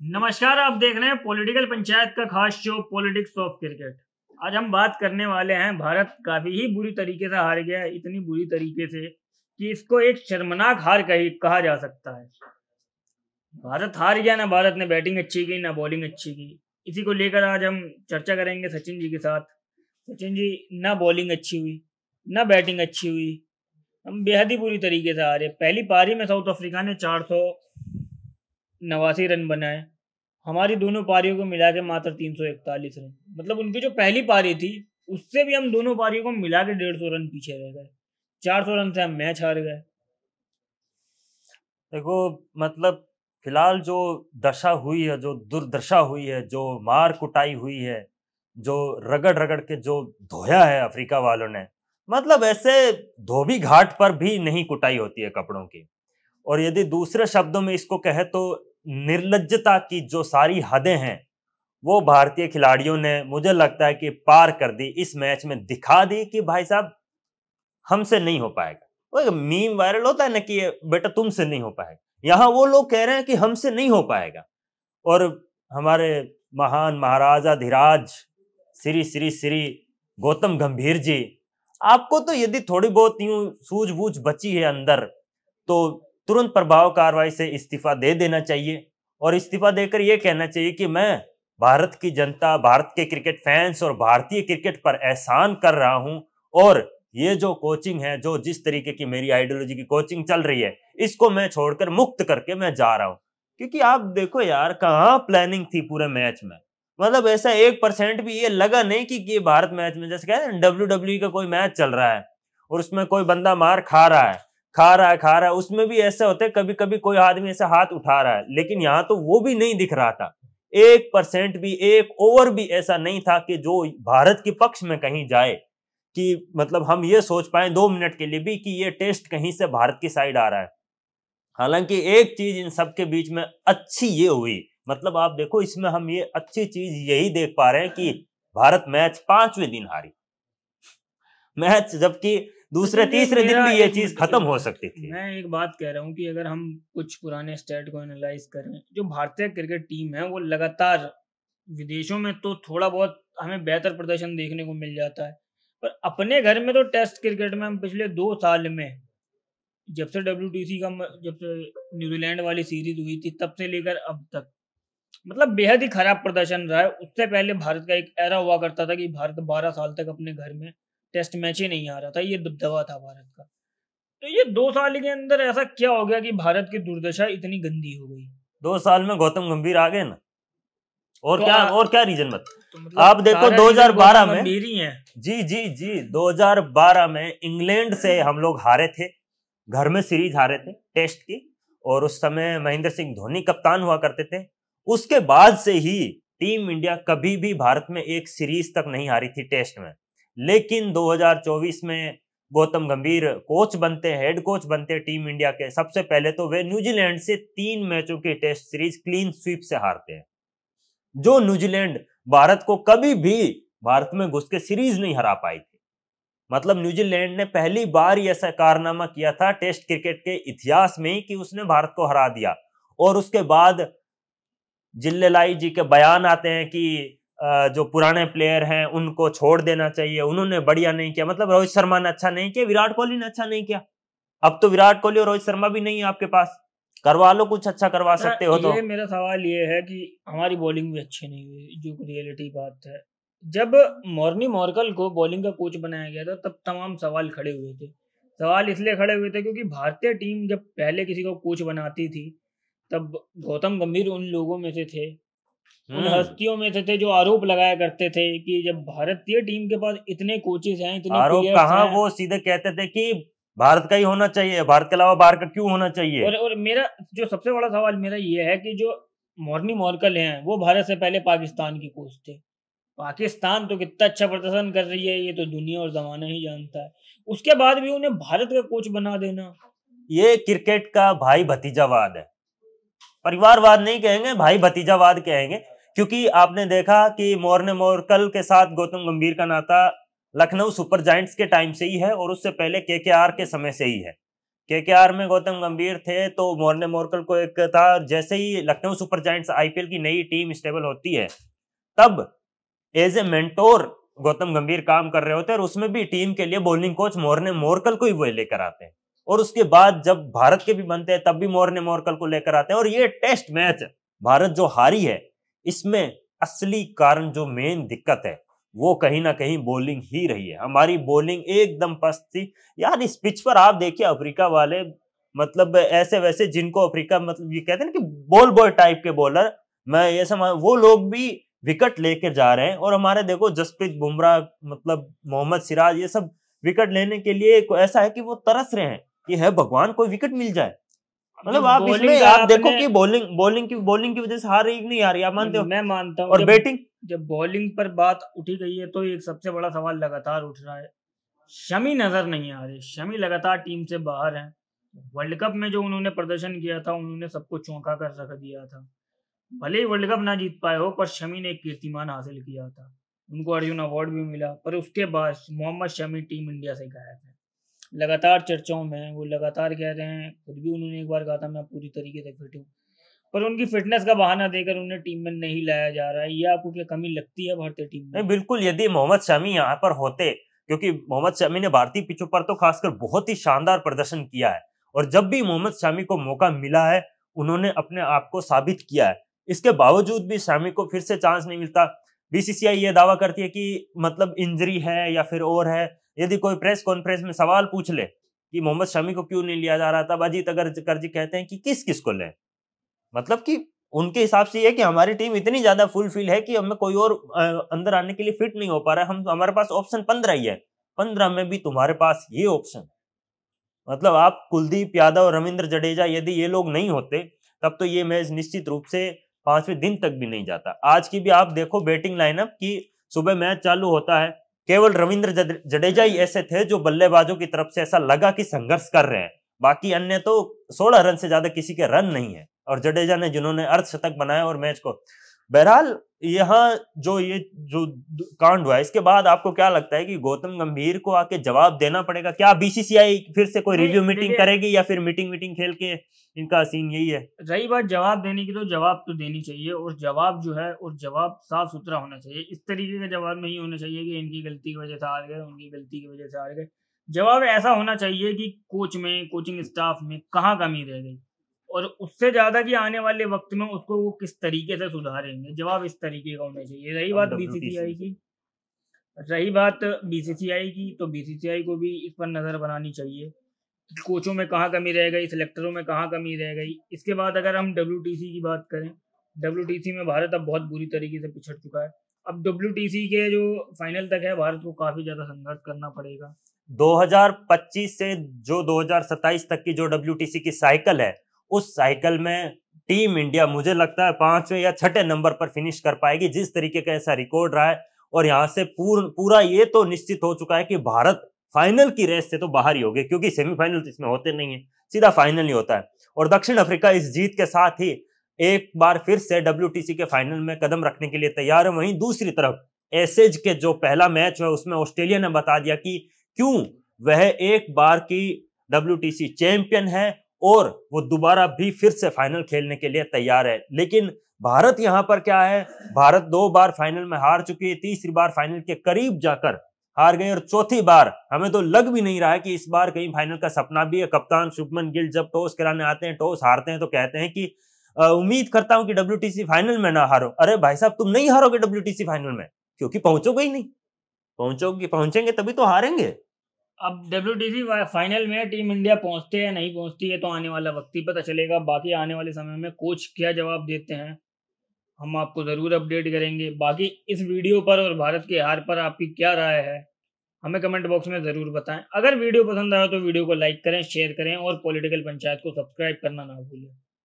नमस्कार, आप देख रहे हैं पॉलिटिकल पंचायत का खास शो पॉलिटिक्स ऑफ क्रिकेट। आज हम बात करने वाले हैं, भारत काफी ही बुरी तरीके से हार गया है, इतनी बुरी तरीके से कि इसको एक शर्मनाक हार कहा जा सकता है। भारत हार गया, ना भारत ने बैटिंग अच्छी की ना बॉलिंग अच्छी की। इसी को लेकर आज हम चर्चा करेंगे सचिन जी के साथ। सचिन जी, ना बॉलिंग अच्छी हुई ना बैटिंग अच्छी हुई, हम बेहद ही बुरी तरीके से हारे। पहली पारी में साउथ अफ्रीका ने 489 रन बनाए, हमारी दोनों पारियों को मिला के मात्र 341 रन। मतलब उनकी जो पहली पारी थी उससे भी हम दोनों पारियों को मिला के 150 रन पीछे रह गए। 400 रन से हम मैच हार गए। देखो, मतलब फिलहाल जो दशा हुई है, जो दुर्दशा हुई है, जो मार कुटाई हुई है, जो रगड़ रगड़ के जो धोया है अफ्रीका वालों ने, मतलब ऐसे धोबी घाट पर भी नहीं कुटाई होती है कपड़ों की। और यदि दूसरे शब्दों में इसको कहे तो निर्लज्जता की जो सारी हदें हैं वो भारतीय खिलाड़ियों ने, मुझे लगता है कि पार कर दी। इस मैच में दिखा दी कि भाई साहब हमसे नहीं हो पाएगा। वो मीम वायरल होता है ना कि बेटा तुमसे नहीं हो पाएगा, यहां वो लोग कह रहे हैं कि हमसे नहीं हो पाएगा। और हमारे महान महाराजा धीराज श्री श्री श्री गौतम गंभीर जी, आपको तो यदि थोड़ी बहुत यूं सूझबूझ बची है अंदर तो तुरंत प्रभाव कार्रवाई से इस्तीफा दे देना चाहिए। और इस्तीफा देकर यह कहना चाहिए कि मैं भारत की जनता, भारत के क्रिकेट फैंस और भारतीय क्रिकेट पर एहसान कर रहा हूं। और ये जो कोचिंग है, जो जिस तरीके की मेरी आइडियोलॉजी की कोचिंग चल रही है, इसको मैं छोड़कर मुक्त करके मैं जा रहा हूं। क्योंकि आप देखो यार, कहाँ प्लानिंग थी पूरे मैच में। मतलब ऐसा 1% भी ये लगा नहीं कि ये भारत मैच में, जैसे कहते हैं WWE का कोई मैच चल रहा है और उसमें कोई बंदा मार खा रहा है, उसमें भी ऐसे होते हैं कभी कभी कोई आदमी ऐसे हाथ उठा रहा है, लेकिन यहां तो वो भी नहीं दिख रहा था। 1% भी, एक ओवर भी ऐसा नहीं था कि जो भारत के पक्ष में कहीं जाए, कि मतलब हम ये सोच पाए 2 मिनट के लिए भी कि ये टेस्ट कहीं से भारत की साइड आ रहा है। हालांकि एक चीज इन सब के बीच में अच्छी ये हुई, मतलब आप देखो इसमें हम ये अच्छी चीज यही देख पा रहे हैं कि भारत मैच 5वें दिन हारी मैच, जबकि दूसरे तीसरे दिन भी ये चीज खत्म हो सकती थी। मैं एक बात कह रहा हूँ कि अगर हम कुछ पुराने स्टेट को एनालाइज करें, जो भारतीय क्रिकेट टीम है वो लगातार विदेशों में तो थोड़ा बहुत हमें बेहतर प्रदर्शन देखने को मिल जाता है, पर अपने घर में तो टेस्ट क्रिकेट में हम पिछले 2 साल में, जब से WTC का जब से न्यूजीलैंड वाली सीरीज हुई थी तब से लेकर अब तक, मतलब बेहद ही खराब प्रदर्शन रहा है। उससे पहले भारत का एक एरा हुआ करता था कि भारत 12 साल तक अपने घर में टेस्ट मैच ही नहीं आ रहा था, ये दबदबा था भारत का। तो ये 2 साल के अंदर ऐसा क्या हो गया कि भारत की दुर्दशा इतनी गंदी हो गई? 2 साल में गौतम गंभीर आ गए ना, और तो क्या रीजन मत। तो मतलब आप देखो 2012 में, ही है। जी 2012 में इंग्लैंड से हम लोग हारे थे, घर में सीरीज हारे थे टेस्ट की, और उस समय महेंद्र सिंह धोनी कप्तान हुआ करते थे। उसके बाद से ही टीम इंडिया कभी भी भारत में एक सीरीज तक नहीं हारी थी टेस्ट में। लेकिन 2024 में गौतम गंभीर कोच बनते, हेड कोच बनते टीम इंडिया के, सबसे पहले तो वे न्यूजीलैंड से 3 मैचों की टेस्ट सीरीज क्लीन स्वीप से हारते हैं। जो न्यूजीलैंड भारत को कभी भी भारत में घुस के सीरीज नहीं हरा पाई थी। मतलब न्यूजीलैंड ने पहली बार ही ऐसा कारनामा किया था टेस्ट क्रिकेट के इतिहास में कि उसने भारत को हरा दिया। और उसके बाद जिल्लेलाई जी के बयान आते हैं कि जो पुराने प्लेयर हैं उनको छोड़ देना चाहिए, उन्होंने बढ़िया नहीं किया। मतलब रोहित शर्मा ने अच्छा नहीं किया, विराट कोहली ने अच्छा नहीं किया। अब तो विराट कोहली और रोहित शर्मा भी नहीं है आपके पास, करवा लो कुछ अच्छा करवा सकते हो तो। ये मेरा सवाल ये है कि हमारी बॉलिंग भी अच्छी नहीं हुई, जो रियलिटी बात है। जब मॉर्नी मॉर्कल को बॉलिंग का कोच बनाया गया था तब तमाम सवाल खड़े हुए थे। सवाल इसलिए खड़े हुए थे क्योंकि भारतीय टीम जब पहले किसी को कोच बनाती थी तब गौतम गंभीर उन लोगों में से थे, उन हस्तियों में से थे जो आरोप लगाया करते थे कि जब भारतीय टीम के पास इतने कोचेस हैं, इतने आरोप कहाँ, वो सीधे कहते थे कि भारत का ही होना चाहिए, भारत के अलावा बाहर का क्यों होना चाहिए। और मेरा जो सबसे बड़ा सवाल मेरा ये है कि जो मॉर्नी मॉर्कल हैं वो भारत से पहले पाकिस्तान की कोच थे। पाकिस्तान तो कितना अच्छा प्रदर्शन कर रही है ये तो दुनिया और जमाना ही जानता है, उसके बाद भी उन्हें भारत का कोच बना देना, ये क्रिकेट का भाई भतीजावाद है। परिवारवाद नहीं कहेंगे, भाई भतीजावाद कहेंगे। क्योंकि आपने देखा कि मॉर्ने मॉर्कल के साथ गौतम गंभीर का नाता लखनऊ सुपर जायंट्स के टाइम से ही है, और उससे पहले KKR के समय से ही है। केकेआर में गौतम गंभीर थे तो मोर्ने मोरकल को एक था, जैसे ही लखनऊ सुपर जायंट्स आईपीएल की नई टीम स्टेबल होती है तब एज ए मेंटोर गौतम गंभीर काम कर रहे होते हैं, और उसमें भी टीम के लिए बॉलिंग कोच मोर्ने मोरकल को ही वो लेकर आते हैं, और उसके बाद जब भारत के भी बनते हैं तब भी मोर्ने मोरकल को लेकर आते हैं। और ये टेस्ट मैच भारत जो हारी है, इसमें असली कारण जो मेन दिक्कत है वो कहीं ना कहीं बॉलिंग ही रही है। हमारी बॉलिंग एकदम पस्त थी यार। इस पिच पर आप देखिए अफ्रीका वाले, मतलब ऐसे वैसे जिनको अफ्रीका मतलब ये कहते हैं ना कि बॉल बॉय टाइप के बॉलर, मैं ये समझ वो लोग भी विकेट लेके जा रहे हैं, और हमारे देखो जसप्रीत बुमराह, मतलब मोहम्मद सिराज, ये सब विकेट लेने के लिए ऐसा है कि वो तरस रहे हैं कि है भगवान कोई विकेट मिल जाए। मतलब आप इसमें आप देखो कि बॉलिंग की वजह से हार रही नहीं आ रही, आप मानते हो? मैं मानता हूँ। और बैटिंग, जब बॉलिंग पर बात उठी गई है तो एक सबसे बड़ा सवाल लगातार उठ रहा है, शमी नजर नहीं आ रहे। शमी लगातार टीम से बाहर हैं। वर्ल्ड कप में जो उन्होंने प्रदर्शन किया था, उन्होंने सबको चौंका कर रख दिया था। भले ही वर्ल्ड कप ना जीत पाए हो, पर शमी ने एक कीर्तिमान हासिल किया था, उनको अर्जुन अवार्ड भी मिला। पर उसके बाद मोहम्मद शमी टीम इंडिया से गायब है, लगातार चर्चाओं में। वो लगातार कह रहे हैं, खुद भी उन्होंने एक बार कहा था मैं पूरी तरीके से फिट हूँ, पर उनकी फिटनेस का बहाना देकर उन्हें टीम में नहीं लाया जा रहा है। ये आपको क्या कमी लगती है भारतीय टीम में? नहीं बिल्कुल, यदि मोहम्मद शमी यहाँ पर होते, क्योंकि मोहम्मद शमी ने भारतीय पिचों पर तो खासकर बहुत ही शानदार प्रदर्शन किया है, और जब भी मोहम्मद शमी को मौका मिला है उन्होंने अपने आप को साबित किया है। इसके बावजूद भी शमी को फिर से चांस नहीं मिलता। बीसीसीआई ये दावा करती है कि मतलब इंजरी है या फिर और है। यदि कोई प्रेस कॉन्फ्रेंस में सवाल पूछ ले कि मोहम्मद शमी को क्यों नहीं लिया जा रहा, तब अजीत अगरकर जी कहते हैं कि किस किस को लें। मतलब कि उनके हिसाब से ये कि हमारी टीम इतनी ज्यादा फुलफिल है कि हमें कोई और अंदर आने के लिए फिट नहीं हो पा रहा है। हमारे पास ऑप्शन 15 ही है, 15 में भी तुम्हारे पास ये ऑप्शन, मतलब आप कुलदीप यादव और रविंद्र जडेजा, यदि ये लोग नहीं होते तब तो ये मैच निश्चित रूप से 5वें दिन तक भी नहीं जाता। आज की भी आप देखो बैटिंग लाइनअप की, सुबह मैच चालू होता है, केवल रविंद्र जडेजा ही ऐसे थे जो बल्लेबाजों की तरफ से ऐसा लगा कि संघर्ष कर रहे हैं, बाकी अन्य तो 16 रन से ज्यादा किसी के रन नहीं है, और जडेजा ने जिन्होंने अर्धशतक बनाया और मैच को। बहरहाल यहाँ जो कांड हुआ, इसके बाद आपको क्या लगता है कि गौतम गंभीर को आके जवाब देना पड़ेगा? क्या बीसीसीआई फिर से कोई रिव्यू मीटिंग करेगी, या फिर मीटिंग खेल के इनका सीन यही है? रही बात जवाब देने की, तो जवाब तो देनी चाहिए, और जवाब जो है और जवाब साफ सुथरा होना चाहिए। इस तरीके का जवाब नहीं होना चाहिए कि इनकी गलती की वजह से हार गए, उनकी गलती की वजह से हार गए। जवाब ऐसा होना चाहिए कि कोच में, कोचिंग स्टाफ में कहाँ कमी रह गई, और उससे ज्यादा कि आने वाले वक्त में उसको वो किस तरीके से सुधारेंगे। जवाब इस तरीके का होना चाहिए। रही बात बीसीसीआई की, तो बीसीसीआई को भी इस पर नजर बनानी चाहिए, कोचों में कहाँ कमी रह गई, सिलेक्टरों में कहाँ कमी रह गई। इसके बाद अगर हम WTC की बात करें, WTC में भारत अब बहुत बुरी तरीके से पिछड़ चुका है। अब WTC के जो फाइनल तक है, भारत को काफी ज्यादा संघर्ष करना पड़ेगा। 2025 से जो 2027 तक की जो WTC की साइकिल है, उस साइकिल में टीम इंडिया मुझे लगता है 5वें या 6ठे नंबर पर फिनिश कर पाएगी, जिस तरीके का ऐसा रिकॉर्ड रहा है। और यहाँ से पूरा ये तो निश्चित हो चुका है कि भारत फाइनल की रेस से तो बाहर ही हो गए, क्योंकि सेमीफाइनल तो इसमें होते नहीं है, सीधा फाइनल ही होता है। और दक्षिण अफ्रीका इस जीत के साथ ही एक बार फिर से WTC के फाइनल में कदम रखने के लिए तैयार है। वहीं दूसरी तरफ एसेज के जो पहला मैच है उसमें ऑस्ट्रेलिया ने बता दिया कि क्यों वह एक बार की WTC चैंपियन है, और वो दोबारा भी फिर से फाइनल खेलने के लिए तैयार है। लेकिन भारत यहाँ पर क्या है, भारत 2 बार फाइनल में हार चुकी है, तीसरी बार फाइनल के करीब जाकर हार गई, और चौथी बार हमें तो लग भी नहीं रहा है कि इस बार कहीं फाइनल का सपना भी है। कप्तान शुभमन गिल जब टॉस कराने आते हैं, टॉस हारते हैं, तो कहते हैं कि उम्मीद करता हूं कि WTC फाइनल में ना हारो। अरे भाई साहब, तुम नहीं हारोगे WTC फाइनल में, क्योंकि पहुंचोगे ही नहीं। पहुंचेंगे तभी तो हारेंगे। अब WTC फाइनल में टीम इंडिया पहुंचते है नहीं पहुंचती है तो आने वाला वक्त ही पता चलेगा। बाकी आने वाले समय में कोच क्या जवाब देते हैं हम आपको ज़रूर अपडेट करेंगे। बाकी इस वीडियो पर और भारत के हार पर आपकी क्या राय है, हमें कमेंट बॉक्स में ज़रूर बताएं। अगर वीडियो पसंद आया तो वीडियो को लाइक करें, शेयर करें, और पॉलिटिकल पंचायत को सब्सक्राइब करना ना भूलें।